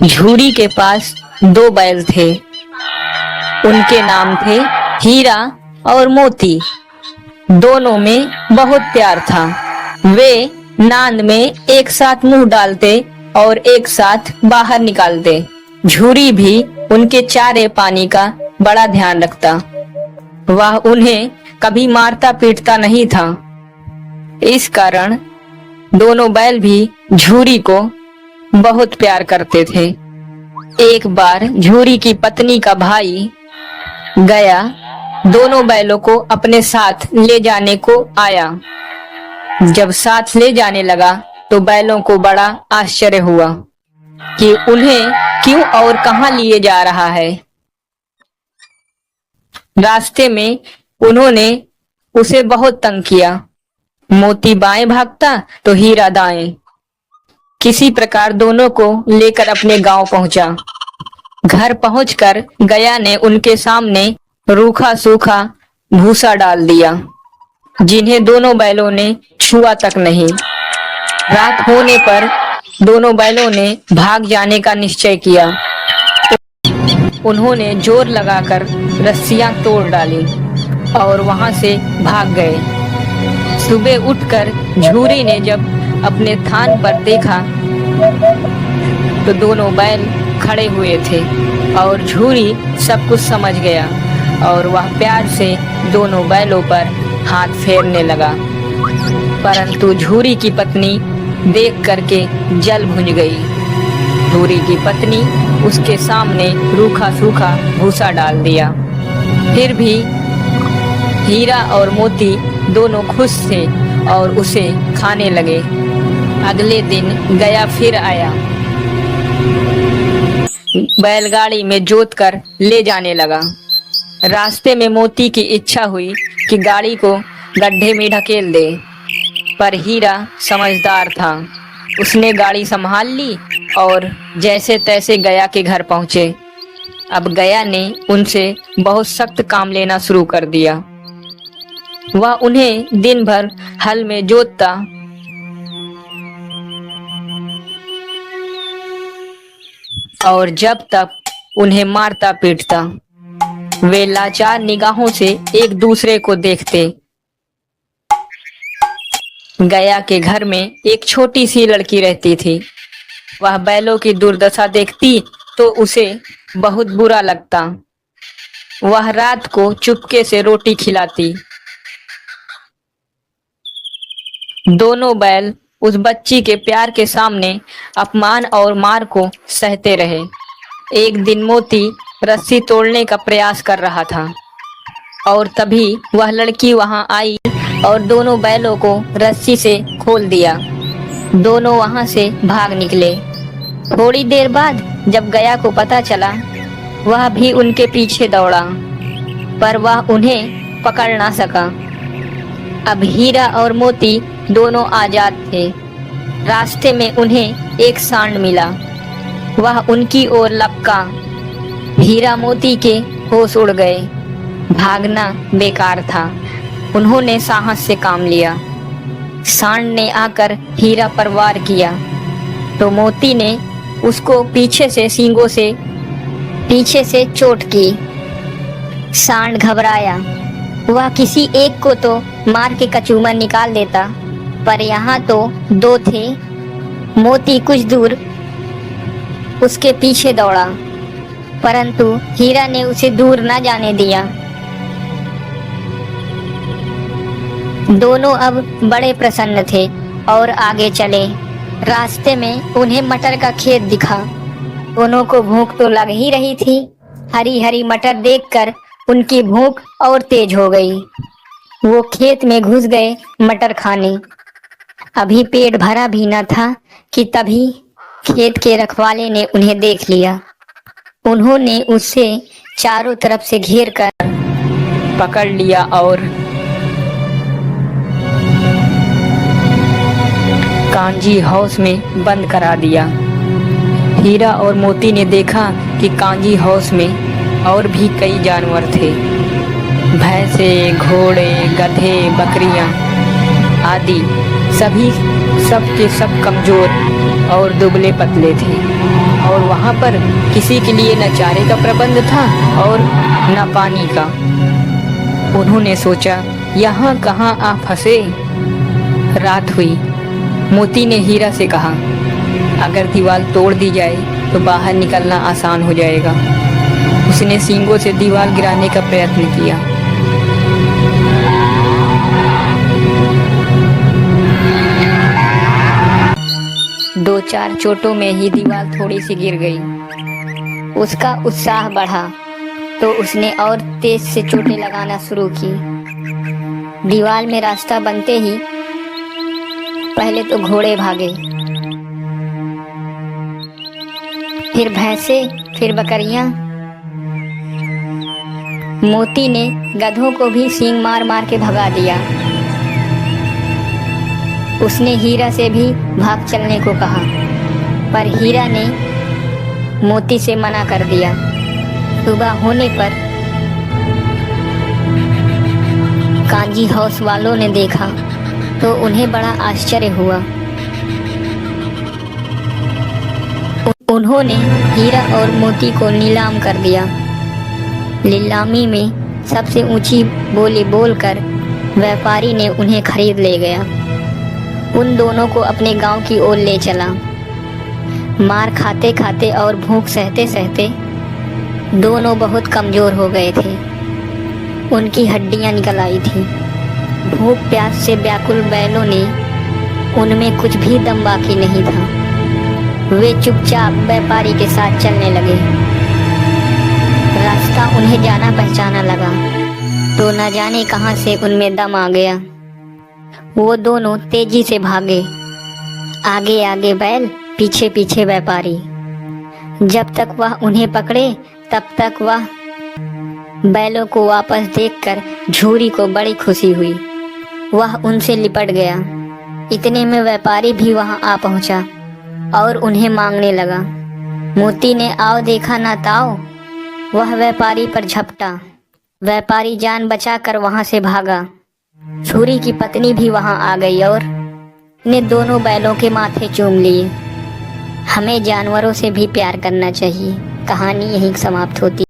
झूरी के पास दो बैल थे। उनके नाम थे हीरा और मोती। दोनों में बहुत प्यार था। वे नांद में एक साथ मुंह डालते और एक साथ बाहर निकालते। झूरी भी उनके चारे पानी का बड़ा ध्यान रखता। वह उन्हें कभी मारता पीटता नहीं था। इस कारण दोनों बैल भी झूरी को बहुत प्यार करते थे। एक बार झूरी की पत्नी का भाई गया दोनों बैलों को अपने साथ ले जाने को आया। जब साथ ले जाने लगा तो बैलों को बड़ा आश्चर्य हुआ कि उन्हें क्यों और कहां लिए जा रहा है। रास्ते में उन्होंने उसे बहुत तंग किया। मोती बाएं भागता तो हीरा दाएं। किसी प्रकार दोनों को लेकर अपने गांव पहुंचा। घर पहुंचकर गया ने उनके सामने रूखा सूखा भूसा डाल दिया, जिन्हें दोनों बैलों ने छुआ तक नहीं। रात होने पर दोनों बैलों ने भाग जाने का निश्चय किया। उन्होंने जोर लगाकर रस्सियां तोड़ डाली और वहां से भाग गए। सुबह उठकर झूरी ने जब अपने थान पर देखा तो दोनों बैल खड़े हुए थे और झूरी सब कुछ समझ गया और वह प्यार से दोनों बैलों पर हाथ फेरने लगा। परंतु झूरी की पत्नी देख करके जल भुन गई। झूरी की पत्नी उसके सामने रूखा सूखा भूसा डाल दिया। फिर भी हीरा और मोती दोनों खुश थे और उसे खाने लगे। अगले दिन गया फिर आया। बैलगाड़ी में जोत कर ले जाने लगा। रास्ते में मोती की इच्छा हुई कि गाड़ी को गड्ढे में ढकेल दे, पर हीरा समझदार था। उसने गाड़ी संभाल ली और जैसे तैसे गया के घर पहुंचे। अब गया ने उनसे बहुत सख्त काम लेना शुरू कर दिया। वह उन्हें दिन भर हल में जोतता और जब तक उन्हें मारता पीटता। वे लाचार निगाहों से एक दूसरे को देखते। गया के घर में एक छोटी सी लड़की रहती थी। वह बैलों की दुर्दशा देखती तो उसे बहुत बुरा लगता। वह रात को चुपके से रोटी खिलाती। दोनों बैल उस बच्ची के प्यार के सामने अपमान और मार को सहते रहे। एक दिन मोती रस्सी तोड़ने का प्रयास कर रहा था और तभी वह लड़की वहां आई और दोनों बैलों को रस्सी से खोल दिया। दोनों वहां से भाग निकले। थोड़ी देर बाद जब गया को पता चला, वह भी उनके पीछे दौड़ा, पर वह उन्हें पकड़ ना सका। अब हीरा और मोती दोनों आजाद थे। रास्ते में उन्हें एक सांड मिला। वह उनकी ओर लपका। हीरा मोती के होश उड़ गए। भागना बेकार था। उन्होंने साहस से काम लिया। सांड ने आकर हीरा पर वार किया तो मोती ने उसको पीछे से सींगों से चोट की। सांड घबराया। वह किसी एक को तो मार के कचूमर निकाल देता, पर यहाँ तो दो थे। मोती कुछ दूर उसके पीछे दौड़ा, परंतु हीरा ने उसे दूर न जाने दिया। दोनों अब बड़े प्रसन्न थे और आगे चले। रास्ते में उन्हें मटर का खेत दिखा। दोनों को भूख तो लग ही रही थी। हरी हरी मटर देखकर उनकी भूख और तेज हो गई। वो खेत में घुस गए मटर खाने। अभी पेट भरा भी न था कि तभी खेत के रखवाले ने उन्हें देख लिया। उन्होंने उसे चारों तरफ से घेर कर पकड़ लिया और कांजी हाउस में बंद करा दिया। हीरा और मोती ने देखा कि कांजी हाउस में और भी कई जानवर थे। भैंसे, घोड़े, गधे, बकरियां आदि सब के सब कमजोर और दुबले पतले थे। और वहाँ पर किसी के लिए न चारे का प्रबंध था और न पानी का। उन्होंने सोचा, यहाँ कहाँ आ फंसे। रात हुई। मोती ने हीरा से कहा, अगर दीवार तोड़ दी जाए तो बाहर निकलना आसान हो जाएगा। उसने सींगों से दीवार गिराने का प्रयत्न किया। दो चार चोटों में ही दीवार थोड़ी सी गिर गई। उसका उत्साह बढ़ा तो उसने और तेज से चोटें लगाना शुरू की। दीवार में रास्ता बनते ही पहले तो घोड़े भागे, फिर भैंसे, फिर बकरियां। मोती ने गधों को भी सींग मार मार के भगा दिया। उसने हीरा से भी भाग चलने को कहा, पर हीरा ने मोती से मना कर दिया। सुबह होने पर कांजी हाउस वालों ने देखा तो उन्हें बड़ा आश्चर्य हुआ। उन्होंने हीरा और मोती को नीलाम कर दिया। नीलामी में सबसे ऊंची बोली बोलकर व्यापारी ने उन्हें खरीद ले गया। उन दोनों को अपने गांव की ओर ले चला। मार खाते खाते और भूख सहते सहते दोनों बहुत कमजोर हो गए थे। उनकी हड्डियां निकल आई थी। भूख प्यास से व्याकुल बैलों ने उनमें कुछ भी दम बाकी नहीं था। वे चुपचाप व्यापारी के साथ चलने लगे। रास्ता उन्हें जाना पहचाना लगा तो न जाने कहां से उनमें दम आ गया। वो दोनों तेजी से भागे, आगे आगे बैल, पीछे पीछे व्यापारी। जब तक वह उन्हें पकड़े तब तक वह बैलों को वापस देखकर झूरी को बड़ी खुशी हुई। वह उनसे लिपट गया। इतने में व्यापारी भी वहां आ पहुंचा और उन्हें मांगने लगा। मोती ने आओ देखा ना ताओ, वह व्यापारी पर झपटा। व्यापारी जान बचाकर वहां से भागा। झूरी की पत्नी भी वहां आ गई और ने दोनों बैलों के माथे चूम लिए। हमें जानवरों से भी प्यार करना चाहिए। कहानी यहीं समाप्त होती।